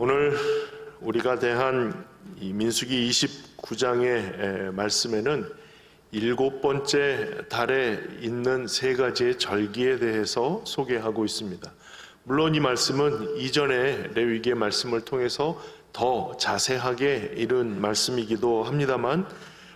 오늘 우리가 대한 이 민수기 29장의 말씀에는 7번째 달에 있는 3가지의 절기에 대해서 소개하고 있습니다. 물론 이 말씀은 이전의 레위기의 말씀을 통해서 더 자세하게 이룬 말씀이기도 합니다만,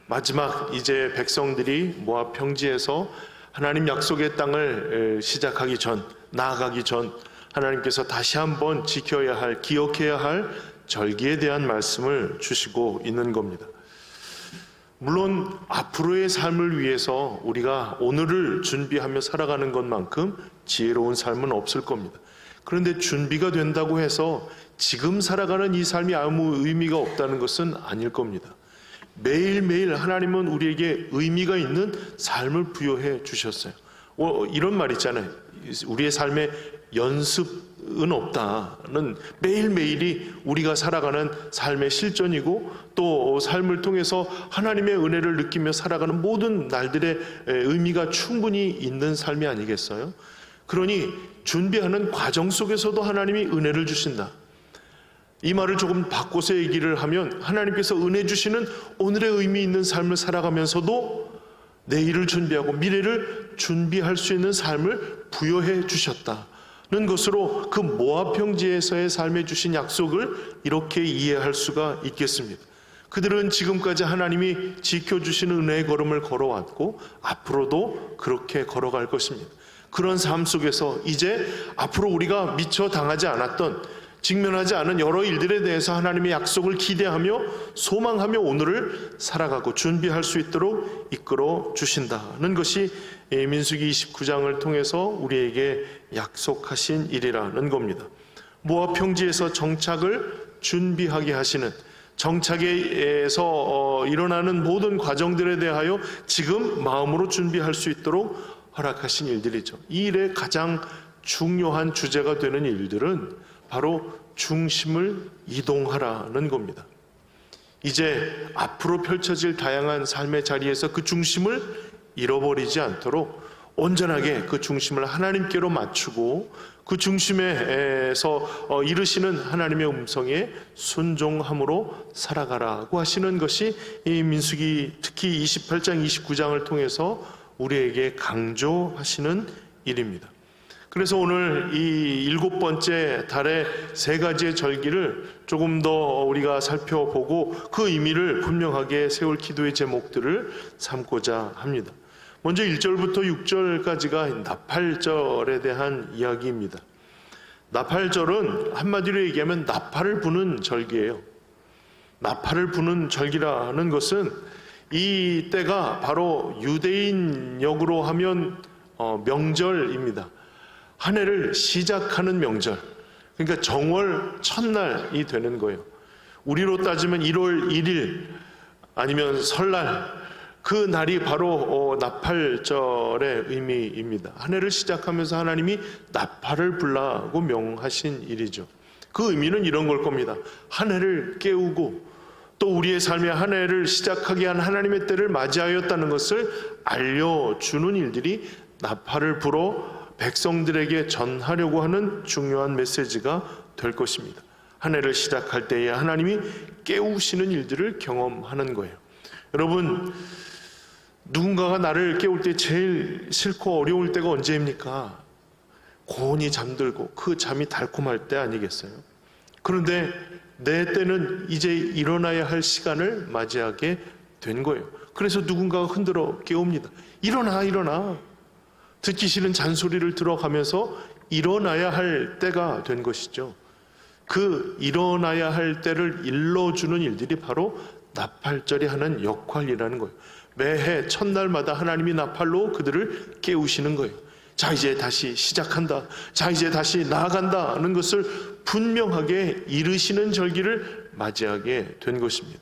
마지막 이제 백성들이 모압 평지에서 하나님 약속의 땅을 시작하기 전, 나아가기 전 하나님께서 다시 한번 지켜야 할, 기억해야 할 절기에 대한 말씀을 주시고 있는 겁니다. 물론 앞으로의 삶을 위해서 우리가 오늘을 준비하며 살아가는 것만큼 지혜로운 삶은 없을 겁니다. 그런데 준비가 된다고 해서 지금 살아가는 이 삶이 아무 의미가 없다는 것은 아닐 겁니다. 매일매일 하나님은 우리에게 의미가 있는 삶을 부여해 주셨어요. 이런 말 있잖아요. 우리의 삶에 연습은 없다는, 매일매일이 우리가 살아가는 삶의 실전이고, 또 삶을 통해서 하나님의 은혜를 느끼며 살아가는 모든 날들의 의미가 충분히 있는 삶이 아니겠어요? 그러니 준비하는 과정 속에서도 하나님이 은혜를 주신다. 이 말을 조금 바꿔서 얘기를 하면, 하나님께서 은혜 주시는 오늘의 의미 있는 삶을 살아가면서도 내일을 준비하고 미래를 준비할 수 있는 삶을 부여해 주셨다는 것으로 그 모압 평지에서의 삶에 주신 약속을 이렇게 이해할 수가 있겠습니다. 그들은 지금까지 하나님이 지켜주시는 은혜의 걸음을 걸어왔고 앞으로도 그렇게 걸어갈 것입니다. 그런 삶 속에서 이제 앞으로 우리가 미처 당하지 않았던, 직면하지 않은 여러 일들에 대해서 하나님의 약속을 기대하며 소망하며 오늘을 살아가고 준비할 수 있도록 이끌어 주신다는 것이 민수기 29장을 통해서 우리에게 약속하신 일이라는 겁니다. 모압 평지에서 정착을 준비하게 하시는, 정착에서 일어나는 모든 과정들에 대하여 지금 마음으로 준비할 수 있도록 허락하신 일들이죠. 이 일의 가장 중요한 주제가 되는 일들은 바로 중심을 이동하라는 겁니다. 이제 앞으로 펼쳐질 다양한 삶의 자리에서 그 중심을 잃어버리지 않도록 온전하게 그 중심을 하나님께로 맞추고 그 중심에서 이르시는 하나님의 음성에 순종함으로 살아가라고 하시는 것이 이 민수기, 특히 28장, 29장을 통해서 우리에게 강조하시는 일입니다. 그래서 오늘 이 7번째 달의 3가지의 절기를 조금 더 우리가 살펴보고 그 의미를 분명하게 세울 기도의 제목들을 삼고자 합니다. 먼저 1절부터 6절까지가 나팔절에 대한 이야기입니다. 나팔절은 한마디로 얘기하면 나팔을 부는 절기예요. 나팔을 부는 절기라는 것은 이 때가 바로 유대인역으로 하면 명절입니다. 한 해를 시작하는 명절, 그러니까 정월 첫날이 되는 거예요. 우리로 따지면 1월 1일 아니면 설날, 그 날이 바로 나팔절의 의미입니다. 한 해를 시작하면서 하나님이 나팔을 불라고 명하신 일이죠. 그 의미는 이런 걸 겁니다. 한 해를 깨우고 또 우리의 삶의 한 해를 시작하게 한 하나님의 때를 맞이하였다는 것을 알려주는 일들이 나팔을 불어 백성들에게 전하려고 하는 중요한 메시지가 될 것입니다. 한 해를 시작할 때에 하나님이 깨우시는 일들을 경험하는 거예요. 여러분, 누군가가 나를 깨울 때 제일 싫고 어려울 때가 언제입니까? 고온이 잠들고 그 잠이 달콤할 때 아니겠어요? 그런데 내 때는 이제 일어나야 할 시간을 맞이하게 된 거예요. 그래서 누군가가 흔들어 깨웁니다. 일어나, 일어나. 듣기 싫은 잔소리를 들어가면서 일어나야 할 때가 된 것이죠. 그 일어나야 할 때를 일러주는 일들이 바로 나팔절이 하는 역할이라는 거예요. 매해 첫날마다 하나님이 나팔로 그들을 깨우시는 거예요. 자, 이제 다시 시작한다. 자, 이제 다시 나아간다 하는 것을 분명하게 이르시는 절기를 맞이하게 된 것입니다.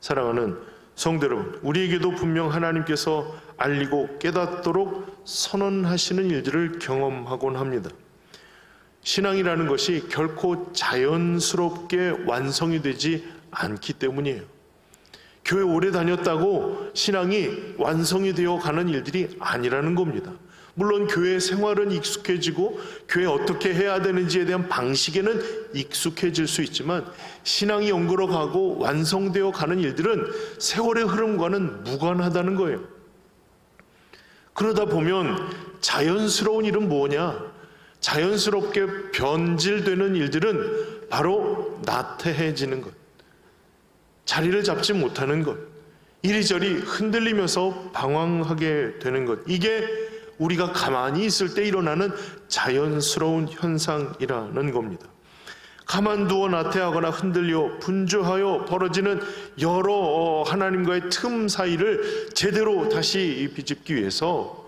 사랑하는 성도 여러분, 우리에게도 분명 하나님께서 알리고 깨닫도록 선언하시는 일들을 경험하곤 합니다. 신앙이라는 것이 결코 자연스럽게 완성이 되지 않기 때문이에요. 교회 오래 다녔다고 신앙이 완성이 되어 가는 일들이 아니라는 겁니다. 물론 교회 생활은 익숙해지고 교회 어떻게 해야 되는지에 대한 방식에는 익숙해질 수 있지만 신앙이 연결어 가고 완성되어 가는 일들은 세월의 흐름과는 무관하다는 거예요. 그러다 보면 자연스러운 일은 뭐냐? 자연스럽게 변질되는 일들은 바로 나태해지는 것, 자리를 잡지 못하는 것, 이리저리 흔들리면서 방황하게 되는 것, 이게 우리가 가만히 있을 때 일어나는 자연스러운 현상이라는 겁니다. 가만두어 나태하거나 흔들려 분주하여 벌어지는 여러 하나님과의 틈 사이를 제대로 다시 비집기 위해서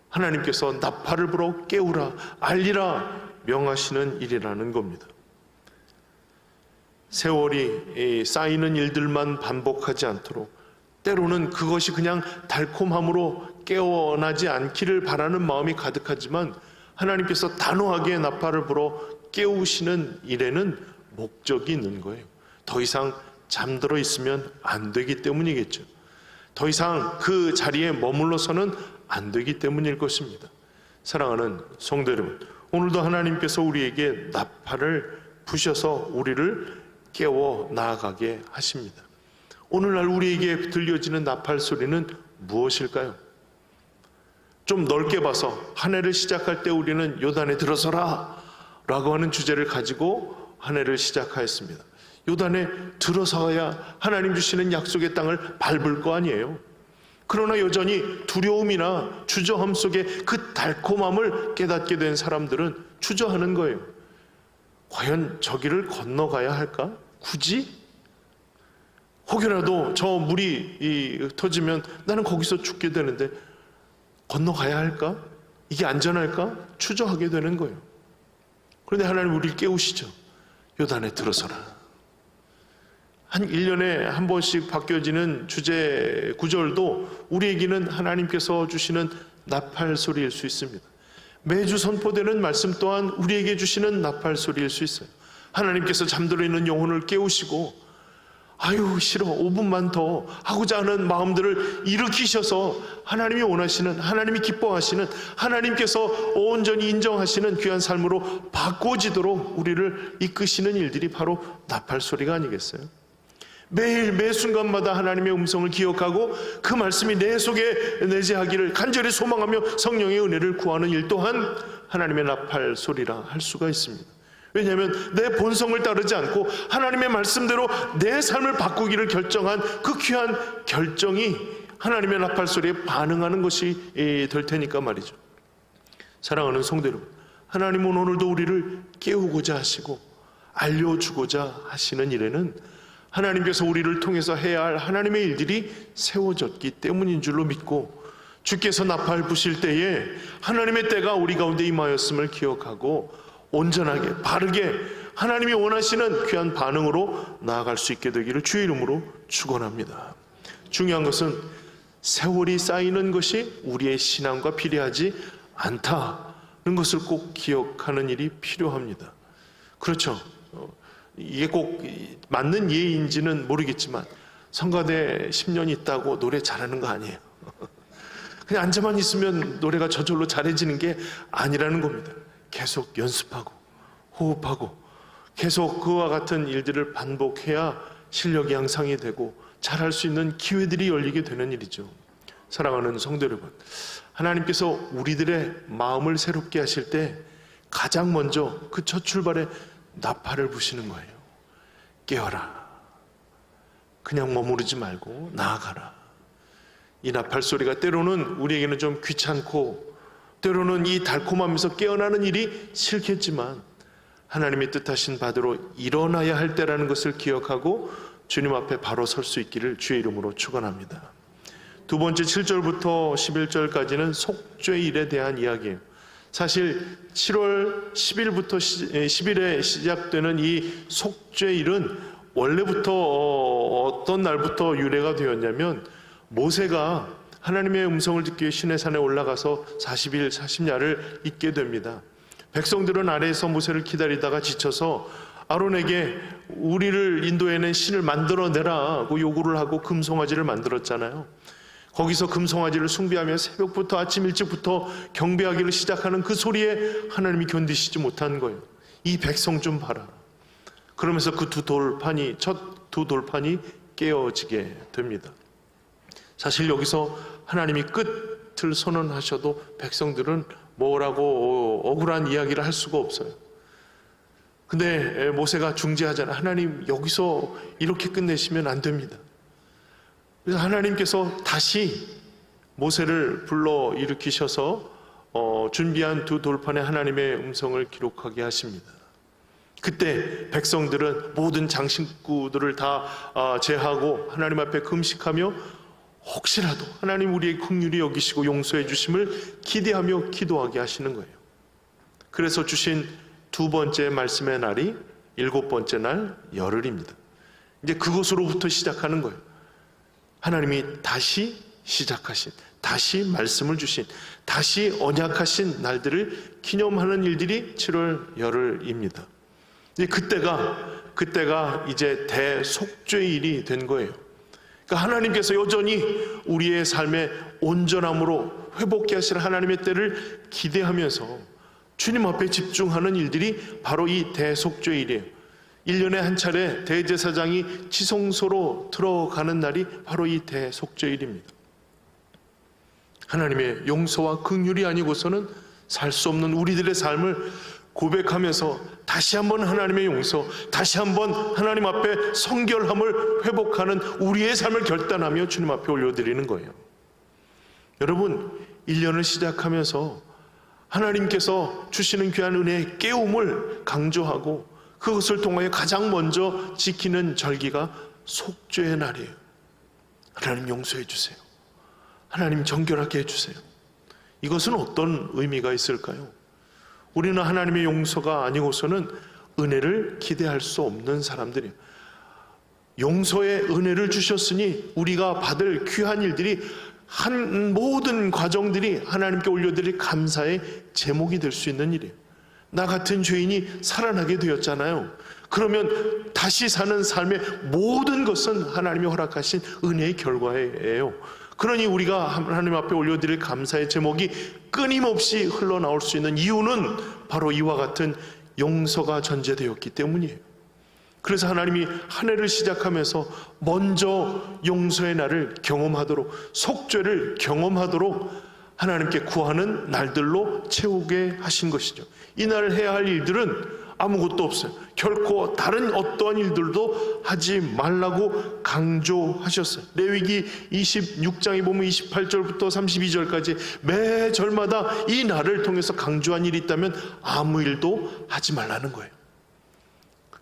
하나님께서 나팔을 불어 깨우라, 알리라 명하시는 일이라는 겁니다. 세월이 쌓이는 일들만 반복하지 않도록, 때로는 그것이 그냥 달콤함으로 깨어나지 않기를 바라는 마음이 가득하지만 하나님께서 단호하게 나팔을 불어 깨우시는 일에는 목적이 있는 거예요. 더 이상 잠들어 있으면 안 되기 때문이겠죠. 더 이상 그 자리에 머물러서는 안 되기 때문일 것입니다. 사랑하는 성도 여러분, 오늘도 하나님께서 우리에게 나팔을 부셔서 우리를 깨워 나아가게 하십니다. 오늘날 우리에게 들려지는 나팔 소리는 무엇일까요? 좀 넓게 봐서 한 해를 시작할 때 우리는 요단에 들어서라 라고 하는 주제를 가지고 한 해를 시작하였습니다. 요단에 들어서야 하나님 주시는 약속의 땅을 밟을 거 아니에요. 그러나 여전히 두려움이나 주저함 속에 그 달콤함을 깨닫게 된 사람들은 주저하는 거예요. 과연 저기를 건너가야 할까? 굳이? 혹여라도 저 물이 터지면 나는 거기서 죽게 되는데 건너가야 할까? 이게 안전할까? 추저하게 되는 거예요. 그런데 하나님 우리를 깨우시죠. 요단에 들어서라. 한 1년에 한 번씩 바뀌어지는 주제 구절도 우리에게는 하나님께서 주시는 나팔 소리일 수 있습니다. 매주 선포되는 말씀 또한 우리에게 주시는 나팔 소리일 수 있어요. 하나님께서 잠들어 있는 영혼을 깨우시고 아유 싫어 5분만 더 하고자 하는 마음들을 일으키셔서 하나님이 원하시는, 하나님이 기뻐하시는, 하나님께서 온전히 인정하시는 귀한 삶으로 바꿔지도록 우리를 이끄시는 일들이 바로 나팔 소리가 아니겠어요? 매일 매 순간마다 하나님의 음성을 기억하고 그 말씀이 내 속에 내재하기를 간절히 소망하며 성령의 은혜를 구하는 일 또한 하나님의 나팔 소리라 할 수가 있습니다. 왜냐하면 내 본성을 따르지 않고 하나님의 말씀대로 내 삶을 바꾸기를 결정한 그 귀한 결정이 하나님의 나팔 소리에 반응하는 것이 될 테니까 말이죠. 사랑하는 성도 여러분, 하나님은 오늘도 우리를 깨우고자 하시고 알려주고자 하시는 일에는 하나님께서 우리를 통해서 해야 할 하나님의 일들이 세워졌기 때문인 줄로 믿고, 주께서 나팔 부실 때에 하나님의 때가 우리 가운데 임하였음을 기억하고 온전하게 바르게 하나님이 원하시는 귀한 반응으로 나아갈 수 있게 되기를 주의 이름으로 축원합니다. 중요한 것은 세월이 쌓이는 것이 우리의 신앙과 비례하지 않다는 것을 꼭 기억하는 일이 필요합니다. 그렇죠. 이게 꼭 맞는 예인지는 모르겠지만 성가대 10년 있다고 노래 잘하는 거 아니에요. 그냥 앉아만 있으면 노래가 저절로 잘해지는 게 아니라는 겁니다. 계속 연습하고 호흡하고 계속 그와 같은 일들을 반복해야 실력이 향상이 되고 잘할 수 있는 기회들이 열리게 되는 일이죠. 사랑하는 성도 여러분, 하나님께서 우리들의 마음을 새롭게 하실 때 가장 먼저 그 첫 출발에 나팔을 부시는 거예요. 깨어라. 그냥 머무르지 말고 나아가라. 이 나팔 소리가 때로는 우리에게는 좀 귀찮고 때로는 이 달콤하면서 깨어나는 일이 싫겠지만 하나님의 뜻하신 바대로 일어나야 할 때라는 것을 기억하고 주님 앞에 바로 설 수 있기를 주의 이름으로 축원합니다. 두 번째 7절부터 11절까지는 속죄일에 대한 이야기예요. 사실 7월 10일부터 10일에 시작되는 이 속죄일은 원래부터 어떤 날부터 유래가 되었냐면 모세가 하나님의 음성을 듣기 위해 시내산에 올라가서 40일 40야를 있게 됩니다. 백성들은 아래에서 모세를 기다리다가 지쳐서 아론에게 우리를 인도해낸 신을 만들어내라고 요구를 하고 금송아지를 만들었잖아요. 거기서 금송아지를 숭배하며 새벽부터 아침 일찍부터 경배하기를 시작하는 그 소리에 하나님이 견디시지 못한 거예요. 이 백성 좀 봐라. 그러면서 그 첫 두 돌판이 깨어지게 됩니다. 사실 여기서 하나님이 끝을 선언하셔도 백성들은 뭐라고 억울한 이야기를 할 수가 없어요. 근데 모세가 중재하잖아요. 하나님, 여기서 이렇게 끝내시면 안 됩니다. 그래서 하나님께서 다시 모세를 불러 일으키셔서 준비한 두 돌판에 하나님의 음성을 기록하게 하십니다. 그때 백성들은 모든 장식구들을 다 제하고 하나님 앞에 금식하며 혹시라도 하나님 우리의 긍휼히 여기시고 용서해 주심을 기대하며 기도하게 하시는 거예요. 그래서 주신 두 번째 말씀의 날이 7번째 날 열흘입니다. 이제 그것으로부터 시작하는 거예요. 하나님이 다시 시작하신, 다시 말씀을 주신, 다시 언약하신 날들을 기념하는 일들이 7월 열흘입니다. 그때가 이제 대속죄일이 된 거예요. 그러니까 하나님께서 여전히 우리의 삶의 온전함으로 회복케 하실 하나님의 때를 기대하면서 주님 앞에 집중하는 일들이 바로 이 대속죄일이에요. 1년에 한 차례 대제사장이 지성소로 들어가는 날이 바로 이 대속죄일입니다. 하나님의 용서와 긍휼이 아니고서는 살 수 없는 우리들의 삶을 고백하면서 다시 한번 하나님의 용서, 다시 한번 하나님 앞에 성결함을 회복하는 우리의 삶을 결단하며 주님 앞에 올려드리는 거예요. 여러분, 1년을 시작하면서 하나님께서 주시는 귀한 은혜의 깨움을 강조하고 그것을 통하여 가장 먼저 지키는 절기가 속죄의 날이에요. 하나님 용서해 주세요. 하나님 정결하게 해주세요. 이것은 어떤 의미가 있을까요? 우리는 하나님의 용서가 아니고서는 은혜를 기대할 수 없는 사람들이에요. 용서의 은혜를 주셨으니 우리가 받을 귀한 일들이 모든 과정들이 하나님께 올려드릴 감사의 제목이 될 수 있는 일이에요. 나 같은 죄인이 살아나게 되었잖아요. 그러면 다시 사는 삶의 모든 것은 하나님이 허락하신 은혜의 결과예요. 그러니 우리가 하나님 앞에 올려드릴 감사의 제목이 끊임없이 흘러나올 수 있는 이유는 바로 이와 같은 용서가 전제되었기 때문이에요. 그래서 하나님이 한 해를 시작하면서 먼저 용서의 날을 경험하도록, 속죄를 경험하도록 하나님께 구하는 날들로 채우게 하신 것이죠. 이날 해야 할 일들은 아무것도 없어요. 결코 다른 어떠한 일들도 하지 말라고 강조하셨어요. 레위기 26장에 보면 28절부터 32절까지 매 절마다 이 날을 통해서 강조한 일이 있다면 아무 일도 하지 말라는 거예요.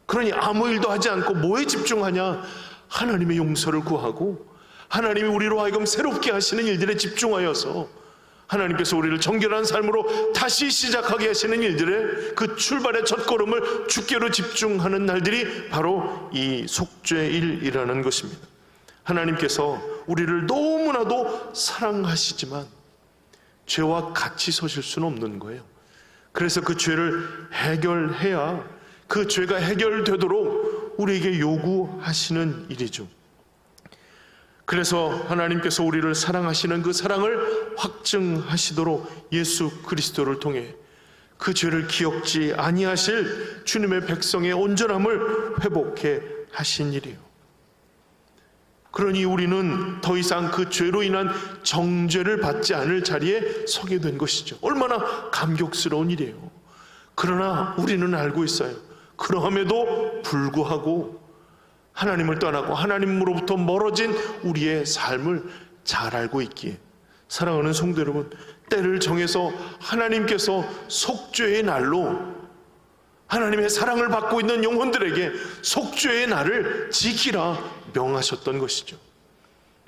그러니 아무 일도 하지 않고 뭐에 집중하냐? 하나님의 용서를 구하고 하나님이 우리로 하여금 새롭게 하시는 일들에 집중하여서 하나님께서 우리를 정결한 삶으로 다시 시작하게 하시는 일들의 그 출발의 첫걸음을 주께로 집중하는 날들이 바로 이 속죄일이라는 것입니다. 하나님께서 우리를 너무나도 사랑하시지만 죄와 같이 서실 수는 없는 거예요. 그래서 그 죄를 해결해야 그 죄가 해결되도록 우리에게 요구하시는 일이죠. 그래서 하나님께서 우리를 사랑하시는 그 사랑을 확증하시도록 예수 그리스도를 통해 그 죄를 기억지 아니하실 주님의 백성의 온전함을 회복해 하신 일이에요. 그러니 우리는 더 이상 그 죄로 인한 정죄를 받지 않을 자리에 서게 된 것이죠. 얼마나 감격스러운 일이에요. 그러나 우리는 알고 있어요. 그러함에도 불구하고 하나님을 떠나고 하나님으로부터 멀어진 우리의 삶을 잘 알고 있기에 사랑하는 성도 여러분, 때를 정해서 하나님께서 속죄의 날로 하나님의 사랑을 받고 있는 영혼들에게 속죄의 날을 지키라 명하셨던 것이죠.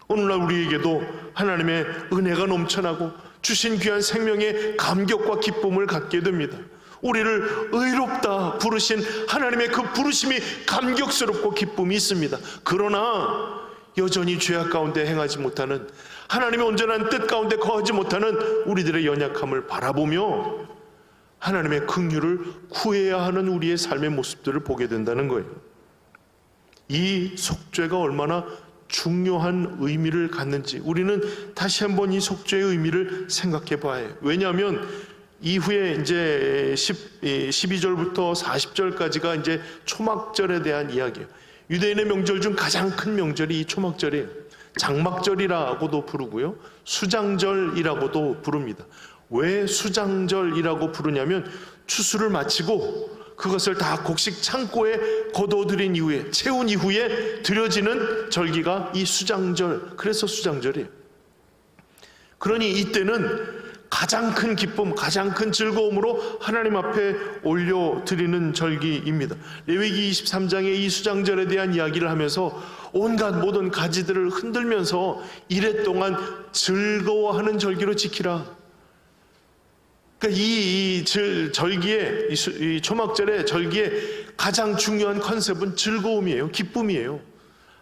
오늘날 우리에게도 하나님의 은혜가 넘쳐나고 주신 귀한 생명의 감격과 기쁨을 갖게 됩니다. 우리를 의롭다 부르신 하나님의 그 부르심이 감격스럽고 기쁨이 있습니다. 그러나 여전히 죄악 가운데 행하지 못하는, 하나님의 온전한 뜻 가운데 거하지 못하는 우리들의 연약함을 바라보며 하나님의 긍휼을 구해야 하는 우리의 삶의 모습들을 보게 된다는 거예요. 이 속죄가 얼마나 중요한 의미를 갖는지 우리는 다시 한번 이 속죄의 의미를 생각해 봐야 해요. 왜냐하면 이후에 이제 12절부터 40절까지가 이제 초막절에 대한 이야기예요. 유대인의 명절 중 가장 큰 명절이 이 초막절이에요. 장막절이라고도 부르고요, 수장절이라고도 부릅니다. 왜 수장절이라고 부르냐면 추수를 마치고 그것을 다 곡식 창고에 거둬들인 이후에, 채운 이후에 드려지는 절기가 이 수장절, 그래서 수장절이에요. 그러니 이때는 가장 큰 기쁨, 가장 큰 즐거움으로 하나님 앞에 올려드리는 절기입니다. 레위기 23장의 이 수장절에 대한 이야기를 하면서 온갖 모든 가지들을 흔들면서 이래 동안 즐거워하는 절기로 지키라. 그러니까 이 초막절의 절기의 가장 중요한 컨셉은 즐거움이에요. 기쁨이에요.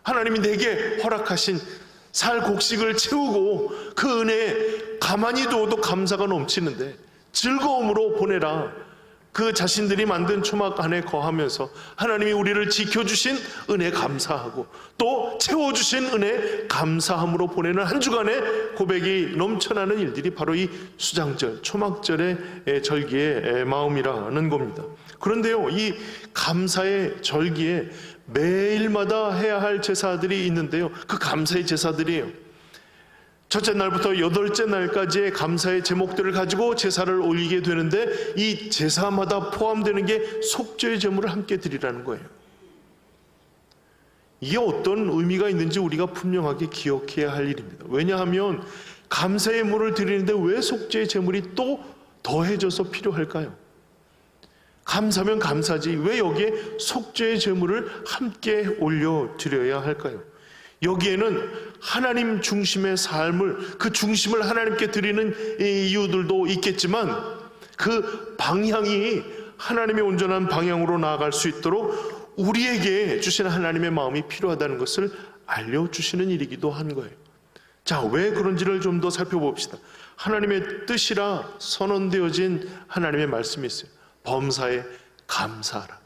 하나님이 내게 허락하신 살 곡식을 채우고 그 은혜에 가만히 두어도 감사가 넘치는데 즐거움으로 보내라. 그 자신들이 만든 초막 안에 거하면서 하나님이 우리를 지켜주신 은혜 감사하고 또 채워주신 은혜 감사함으로 보내는 한 주간의 고백이 넘쳐나는 일들이 바로 이 수장절, 초막절의 절기의 마음이라는 겁니다. 그런데요, 이 감사의 절기에 매일마다 해야 할 제사들이 있는데요, 그 감사의 제사들이에요. 첫째 날부터 여덟째 날까지의 감사의 제목들을 가지고 제사를 올리게 되는데, 이 제사마다 포함되는 게 속죄의 제물을 함께 드리라는 거예요. 이게 어떤 의미가 있는지 우리가 분명하게 기억해야 할 일입니다. 왜냐하면 감사의 물을 드리는데 왜 속죄의 제물이 또 더해져서 필요할까요? 감사면 감사지 왜 여기에 속죄의 제물을 함께 올려드려야 할까요? 여기에는 하나님 중심의 삶을, 그 중심을 하나님께 드리는 이유들도 있겠지만 그 방향이 하나님의 온전한 방향으로 나아갈 수 있도록 우리에게 주신 하나님의 마음이 필요하다는 것을 알려주시는 일이기도 한 거예요. 자, 왜 그런지를 좀 더 살펴봅시다. 하나님의 뜻이라 선언되어진 하나님의 말씀이 있어요. 범사에 감사하라.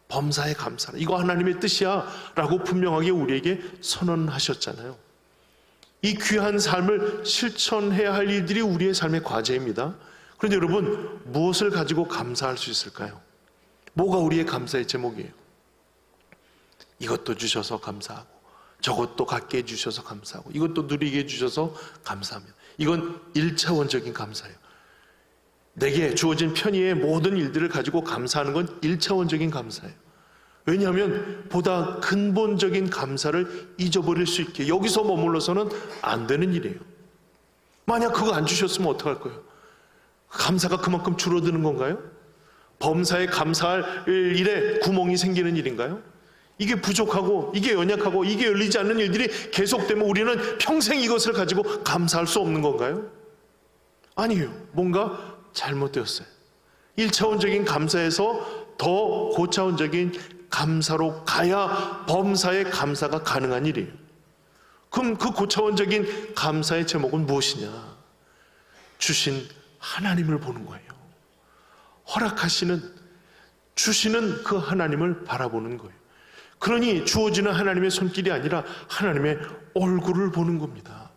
범사에 감사하라. 이거 하나님의 뜻이야 라고 분명하게 우리에게 선언하셨잖아요. 이 귀한 삶을 실천해야 할 일들이 우리의 삶의 과제입니다. 그런데 여러분, 무엇을 가지고 감사할 수 있을까요? 뭐가 우리의 감사의 제목이에요? 이것도 주셔서 감사하고, 저것도 갖게 해주셔서 감사하고, 이것도 누리게 해주셔서 감사합니다. 이건 1차원적인 감사예요. 내게 주어진 편의의 모든 일들을 가지고 감사하는 건 1차원적인 감사예요. 왜냐하면 보다 근본적인 감사를 잊어버릴 수 있게 여기서 머물러서는 안 되는 일이에요. 만약 그거 안 주셨으면 어떡할 거예요? 감사가 그만큼 줄어드는 건가요? 범사에 감사할 일에 구멍이 생기는 일인가요? 이게 부족하고 이게 연약하고 이게 열리지 않는 일들이 계속되면 우리는 평생 이것을 가지고 감사할 수 없는 건가요? 아니에요. 뭔가 잘못되었어요. 1차원적인 감사에서 더 고차원적인 감사로 가야 범사의 감사가 가능한 일이에요. 그럼 그 고차원적인 감사의 제목은 무엇이냐? 주신 하나님을 보는 거예요. 허락하시는, 주시는 그 하나님을 바라보는 거예요. 그러니 주어지는 하나님의 손길이 아니라 하나님의 얼굴을 보는 겁니다.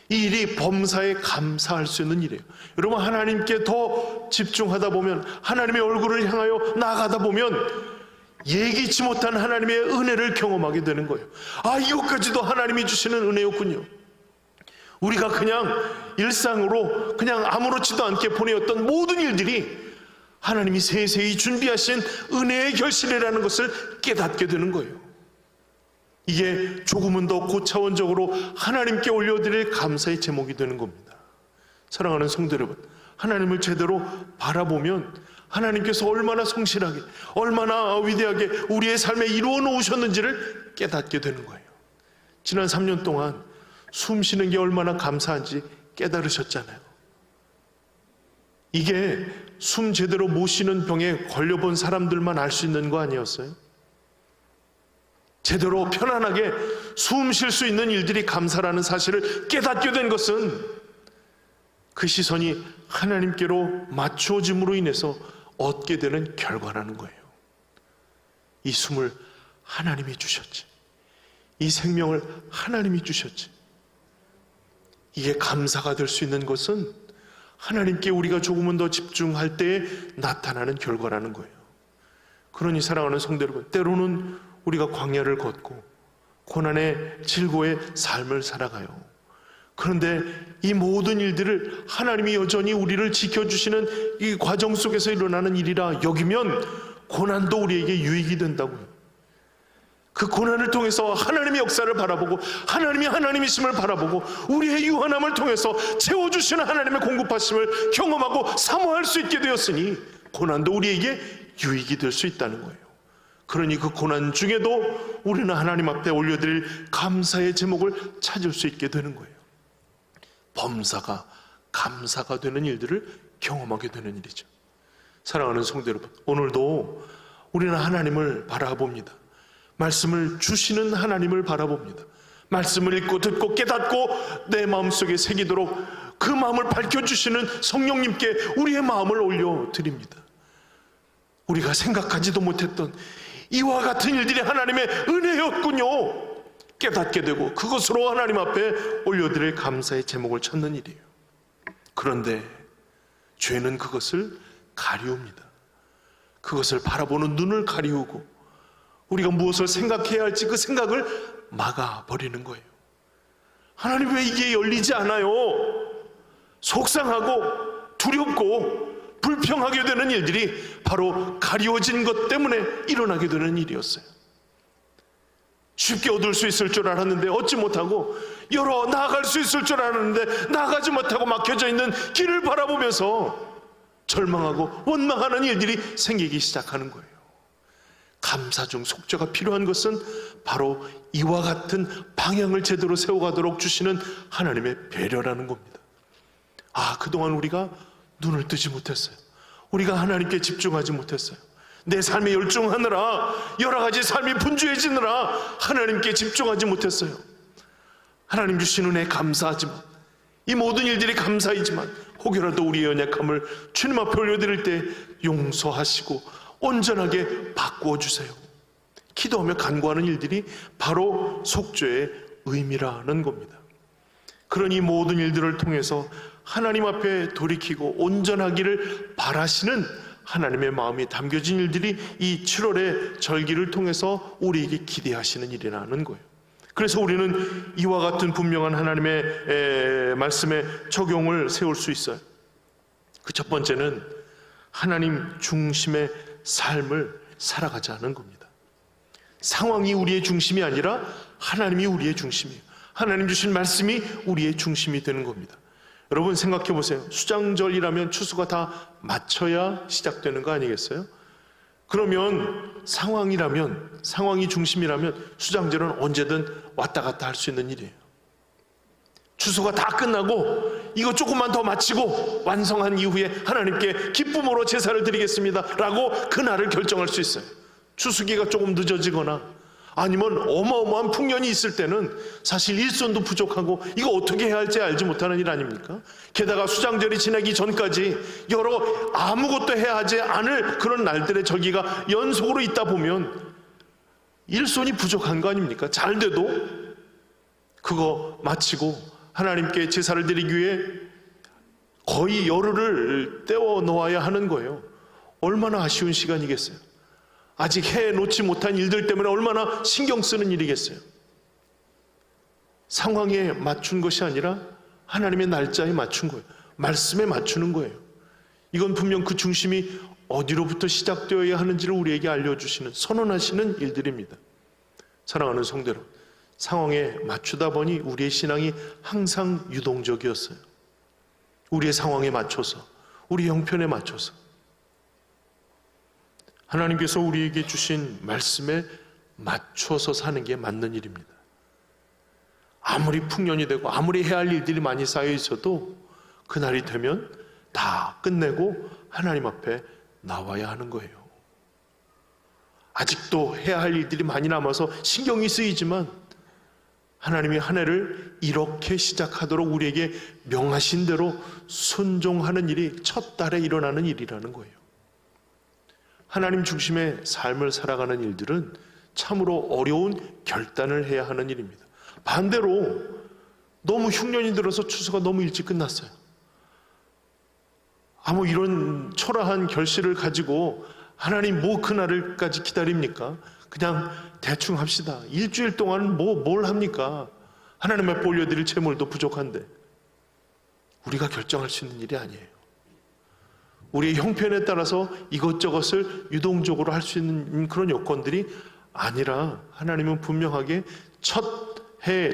이 일이 범사에 감사할 수 있는 일이에요. 여러분, 하나님께 더 집중하다 보면, 하나님의 얼굴을 향하여 나아가다 보면 예기치 못한 하나님의 은혜를 경험하게 되는 거예요. 아, 이것까지도 하나님이 주시는 은혜였군요. 우리가 그냥 일상으로 그냥 아무렇지도 않게 보내었던 모든 일들이 하나님이 세세히 준비하신 은혜의 결실이라는 것을 깨닫게 되는 거예요. 이게 조금은 더 고차원적으로 하나님께 올려드릴 감사의 제목이 되는 겁니다. 사랑하는 성도 여러분, 하나님을 제대로 바라보면 하나님께서 얼마나 성실하게, 얼마나 위대하게 우리의 삶에 이루어 놓으셨는지를 깨닫게 되는 거예요. 지난 3년 동안 숨 쉬는 게 얼마나 감사한지 깨달으셨잖아요. 이게 숨 제대로 못 쉬는 병에 걸려본 사람들만 알 수 있는 거 아니었어요? 제대로 편안하게 숨 쉴 수 있는 일들이 감사라는 사실을 깨닫게 된 것은 그 시선이 하나님께로 맞춰짐으로 인해서 얻게 되는 결과라는 거예요. 이 숨을 하나님이 주셨지, 이 생명을 하나님이 주셨지. 이게 감사가 될 수 있는 것은 하나님께 우리가 조금은 더 집중할 때에 나타나는 결과라는 거예요. 그러니 사랑하는 성도 여러분, 때로는 우리가 광야를 걷고 고난의 질고의 삶을 살아가요. 그런데 이 모든 일들을 하나님이 여전히 우리를 지켜주시는 이 과정 속에서 일어나는 일이라 여기면 고난도 우리에게 유익이 된다고요. 그 고난을 통해서 하나님의 역사를 바라보고 하나님이 하나님이심을 바라보고 우리의 유한함을 통해서 채워주시는 하나님의 공급하심을 경험하고 사모할 수 있게 되었으니 고난도 우리에게 유익이 될 수 있다는 거예요. 그러니 그 고난 중에도 우리는 하나님 앞에 올려드릴 감사의 제목을 찾을 수 있게 되는 거예요. 범사가 감사가 되는 일들을 경험하게 되는 일이죠. 사랑하는 성도 여러분, 오늘도 우리는 하나님을 바라봅니다. 말씀을 주시는 하나님을 바라봅니다. 말씀을 읽고 듣고 깨닫고 내 마음속에 새기도록 그 마음을 밝혀주시는 성령님께 우리의 마음을 올려드립니다. 우리가 생각하지도 못했던 이와 같은 일들이 하나님의 은혜였군요. 깨닫게 되고 그것으로 하나님 앞에 올려드릴 감사의 제목을 찾는 일이에요. 그런데 죄는 그것을 가리웁니다. 그것을 바라보는 눈을 가리우고 우리가 무엇을 생각해야 할지 그 생각을 막아버리는 거예요. 하나님 왜 이게 열리지 않아요? 속상하고 두렵고 불평하게 되는 일들이 바로 가리워진 것 때문에 일어나게 되는 일이었어요. 쉽게 얻을 수 있을 줄 알았는데 얻지 못하고 열어 나아갈 수 있을 줄 알았는데 나아가지 못하고 막혀져 있는 길을 바라보면서 절망하고 원망하는 일들이 생기기 시작하는 거예요. 감사 중 속죄가 필요한 것은 바로 이와 같은 방향을 제대로 세워가도록 주시는 하나님의 배려라는 겁니다. 그동안 우리가 눈을 뜨지 못했어요. 우리가 하나님께 집중하지 못했어요. 내 삶에 열중하느라 여러 가지 삶이 분주해지느라 하나님께 집중하지 못했어요. 하나님 주신 은혜에 감사하지만 이 모든 일들이 감사이지만 혹여라도 우리의 연약함을 주님 앞에 올려드릴 때 용서하시고 온전하게 바꾸어 주세요. 기도하며 간구하는 일들이 바로 속죄의 의미라는 겁니다. 그러니 모든 일들을 통해서 하나님 앞에 돌이키고 온전하기를 바라시는 하나님의 마음이 담겨진 일들이 이 7월의 절기를 통해서 우리에게 기대하시는 일이라는 거예요. 그래서 우리는 이와 같은 분명한 하나님의 말씀에 적용을 세울 수 있어요. 그 첫 번째는 하나님 중심의 삶을 살아가자는 겁니다. 상황이 우리의 중심이 아니라 하나님이 우리의 중심이에요. 하나님 주신 말씀이 우리의 중심이 되는 겁니다. 여러분 생각해 보세요. 수장절이라면 추수가 다 맞춰야 시작되는 거 아니겠어요? 그러면 상황이 중심이라면 수장절은 언제든 왔다 갔다 할 수 있는 일이에요. 추수가 다 끝나고 이거 조금만 더 마치고 완성한 이후에 하나님께 기쁨으로 제사를 드리겠습니다 라고 그날을 결정할 수 있어요. 추수기가 조금 늦어지거나 아니면 어마어마한 풍년이 있을 때는 사실 일손도 부족하고 이거 어떻게 해야 할지 알지 못하는 일 아닙니까? 게다가 수장절이 지나기 전까지 여러 아무것도 해야 하지 않을 그런 날들의 절기가 연속으로 있다 보면 일손이 부족한 거 아닙니까? 잘 돼도 그거 마치고 하나님께 제사를 드리기 위해 거의 열흘을 떼어 놓아야 하는 거예요. 얼마나 아쉬운 시간이겠어요. 아직 해놓지 못한 일들 때문에 얼마나 신경 쓰는 일이겠어요. 상황에 맞춘 것이 아니라 하나님의 날짜에 맞춘 거예요. 말씀에 맞추는 거예요. 이건 분명 그 중심이 어디로부터 시작되어야 하는지를 우리에게 알려주시는, 선언하시는 일들입니다. 사랑하는 성도 여러분, 상황에 맞추다 보니 우리의 신앙이 항상 유동적이었어요. 우리의 상황에 맞춰서, 우리 형편에 맞춰서. 하나님께서 우리에게 주신 말씀에 맞춰서 사는 게 맞는 일입니다. 아무리 풍년이 되고 아무리 해야 할 일들이 많이 쌓여 있어도 그날이 되면 다 끝내고 하나님 앞에 나와야 하는 거예요. 아직도 해야 할 일들이 많이 남아서 신경이 쓰이지만 하나님이 한 해를 이렇게 시작하도록 우리에게 명하신 대로 순종하는 일이 첫 달에 일어나는 일이라는 거예요. 하나님 중심의 삶을 살아가는 일들은 참으로 어려운 결단을 해야 하는 일입니다. 반대로 너무 흉년이 들어서 추수가 너무 일찍 끝났어요. 이런 초라한 결실을 가지고 하나님 그날을까지 기다립니까? 그냥 대충 합시다. 일주일 동안 뭘 합니까? 하나님 앞에 올려드릴 재물도 부족한데. 우리가 결정할 수 있는 일이 아니에요. 우리의 형편에 따라서 이것저것을 유동적으로 할 수 있는 그런 요건들이 아니라 하나님은 분명하게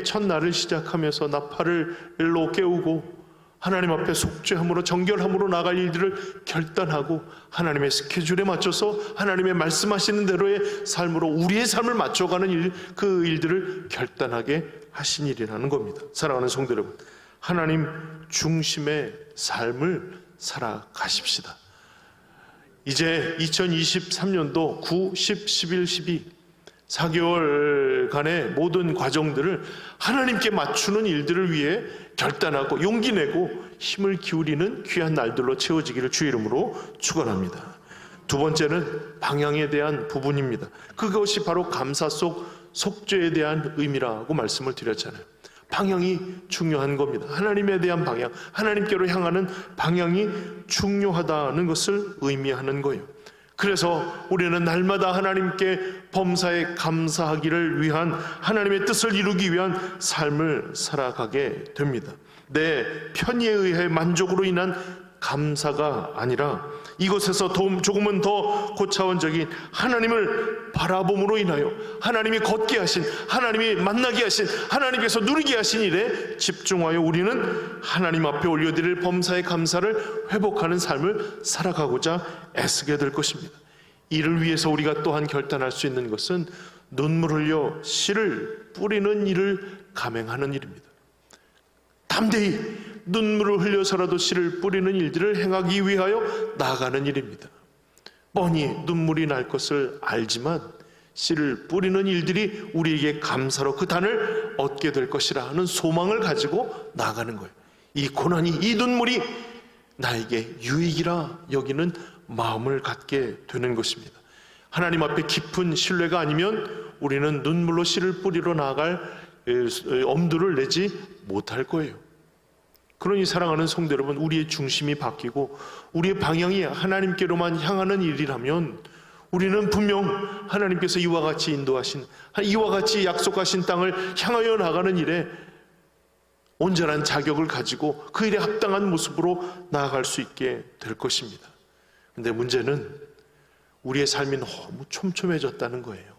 첫날을 시작하면서 나팔을로 깨우고 하나님 앞에 속죄함으로 정결함으로 나갈 일들을 결단하고 하나님의 스케줄에 맞춰서 하나님의 말씀하시는 대로의 삶으로 우리의 삶을 맞춰가는 그 일들을 결단하게 하신 일이라는 겁니다. 사랑하는 성도 여러분, 하나님 중심의 삶을 살아가십시다. 이제 2023년도 9, 10, 11, 12 4개월간의 모든 과정들을 하나님께 맞추는 일들을 위해 결단하고 용기 내고 힘을 기울이는 귀한 날들로 채워지기를 주의 이름으로 축원합니다. 두 번째는 방향에 대한 부분입니다. 그것이 바로 감사 속 속죄에 대한 의미라고 말씀을 드렸잖아요. 방향이 중요한 겁니다. 하나님에 대한 방향, 하나님께로 향하는 방향이 중요하다는 것을 의미하는 거예요. 그래서 우리는 날마다 하나님께 범사에 감사하기를 위한 하나님의 뜻을 이루기 위한 삶을 살아가게 됩니다. 내 편의에 의해 만족으로 인한 감사가 아니라 이것에서 조금은 더 고차원적인 하나님을 바라봄으로 인하여 하나님이 걷게 하신, 하나님이 만나게 하신, 하나님께서 누리게 하신 일에 집중하여 우리는 하나님 앞에 올려드릴 범사의 감사를 회복하는 삶을 살아가고자 애쓰게 될 것입니다. 이를 위해서 우리가 또한 결단할 수 있는 것은 눈물 흘려 씨를 뿌리는 일을 감행하는 일입니다. 담대히 눈물을 흘려서라도 씨를 뿌리는 일들을 행하기 위하여 나아가는 일입니다. 뻔히 눈물이 날 것을 알지만 씨를 뿌리는 일들이 우리에게 감사로 그 단을 얻게 될 것이라 하는 소망을 가지고 나아가는 거예요. 이 고난이, 이 눈물이 나에게 유익이라 여기는 마음을 갖게 되는 것입니다. 하나님 앞에 깊은 신뢰가 아니면 우리는 눈물로 씨를 뿌리러 나아갈 엄두를 내지 못할 거예요. 그러니 사랑하는 성도 여러분, 우리의 중심이 바뀌고 우리의 방향이 하나님께로만 향하는 일이라면 우리는 분명 하나님께서 이와 같이 인도하신, 이와 같이 약속하신 땅을 향하여 나가는 일에 온전한 자격을 가지고 그 일에 합당한 모습으로 나아갈 수 있게 될 것입니다. 그런데 문제는 우리의 삶이 너무 촘촘해졌다는 거예요.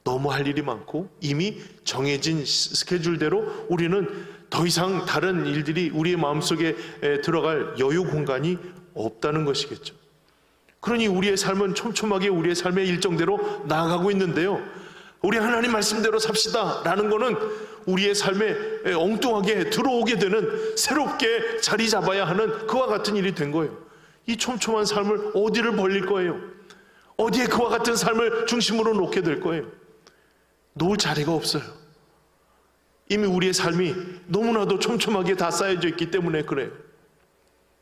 너무 할 일이 많고 이미 정해진 스케줄대로 우리는 더 이상 다른 일들이 우리의 마음속에 들어갈 여유 공간이 없다는 것이겠죠. 그러니 우리의 삶은 촘촘하게 우리의 삶의 일정대로 나아가고 있는데요, 우리 하나님 말씀대로 삽시다 라는 거는 우리의 삶에 엉뚱하게 들어오게 되는, 새롭게 자리 잡아야 하는 그와 같은 일이 된 거예요. 이 촘촘한 삶을 어디를 벌릴 거예요? 어디에 그와 같은 삶을 중심으로 놓게 될 거예요? 놓을 자리가 없어요. 이미 우리의 삶이 너무나도 촘촘하게 다 쌓여져 있기 때문에 그래요.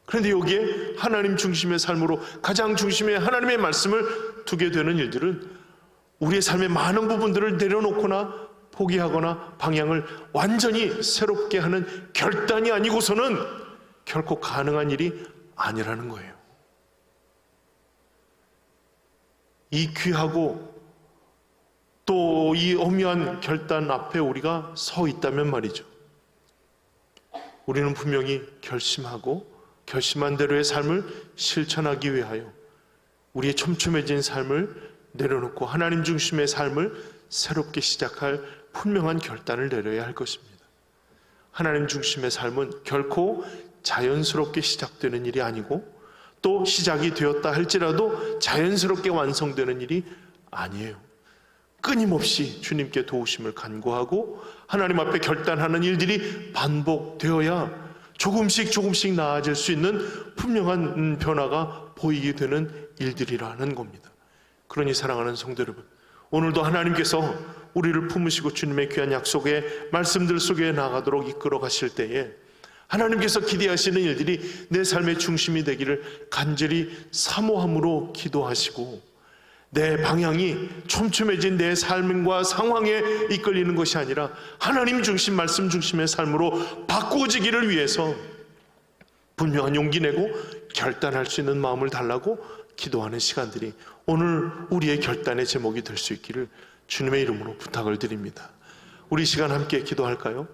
그런데 여기에 하나님 중심의 삶으로 가장 중심에 하나님의 말씀을 두게 되는 일들은 우리의 삶의 많은 부분들을 내려놓거나 포기하거나 방향을 완전히 새롭게 하는 결단이 아니고서는 결코 가능한 일이 아니라는 거예요. 이 귀하고 또 이 엄미한 결단 앞에 우리가 서 있다면 말이죠, 우리는 분명히 결심하고 결심한 대로의 삶을 실천하기 위하여 우리의 촘촘해진 삶을 내려놓고 하나님 중심의 삶을 새롭게 시작할 분명한 결단을 내려야 할 것입니다. 하나님 중심의 삶은 결코 자연스럽게 시작되는 일이 아니고 또 시작이 되었다 할지라도 자연스럽게 완성되는 일이 아니에요. 끊임없이 주님께 도우심을 간구하고 하나님 앞에 결단하는 일들이 반복되어야 조금씩 나아질 수 있는 분명한 변화가 보이게 되는 일들이라는 겁니다. 그러니 사랑하는 성도 여러분, 오늘도 하나님께서 우리를 품으시고 주님의 귀한 약속의 말씀들 속에 나가도록 이끌어 가실 때에 하나님께서 기대하시는 일들이 내 삶의 중심이 되기를 간절히 사모함으로 기도하시고 내 방향이 촘촘해진 내 삶과 상황에 이끌리는 것이 아니라 하나님 중심, 말씀 중심의 삶으로 바꾸어지기를 위해서 분명한 용기 내고 결단할 수 있는 마음을 달라고 기도하는 시간들이 오늘 우리의 결단의 제목이 될 수 있기를 주님의 이름으로 부탁을 드립니다. 우리 시간 함께 기도할까요?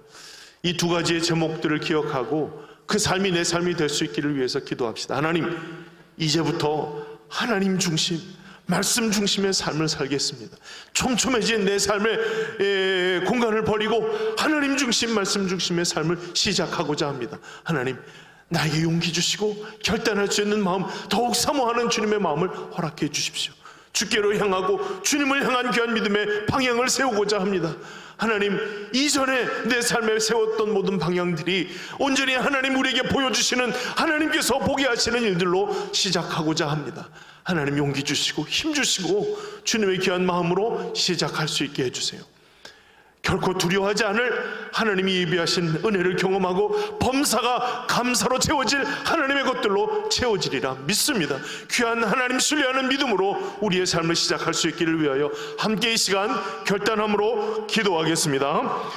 이 두 가지의 제목들을 기억하고 그 삶이 내 삶이 될 수 있기를 위해서 기도합시다. 하나님, 이제부터 하나님 중심, 말씀 중심의 삶을 살겠습니다. 촘촘해진 내 삶의 공간을 버리고 하나님 중심, 말씀 중심의 삶을 시작하고자 합니다. 하나님, 나에게 용기 주시고 결단할 수 있는 마음, 더욱 사모하는 주님의 마음을 허락해 주십시오. 주께로 향하고 주님을 향한 귀한 믿음의 방향을 세우고자 합니다. 하나님, 이전에 내 삶에 세웠던 모든 방향들이 온전히 하나님 우리에게 보여주시는, 하나님께서 보게 하시는 일들로 시작하고자 합니다. 하나님, 용기 주시고 힘 주시고 주님의 귀한 마음으로 시작할 수 있게 해주세요. 결코 두려워하지 않을 하나님이 예비하신 은혜를 경험하고 범사가 감사로 채워질 하나님의 것들로 채워지리라 믿습니다. 귀한 하나님 신뢰하는 믿음으로 우리의 삶을 시작할 수 있기를 위하여 함께 이 시간 결단함으로 기도하겠습니다.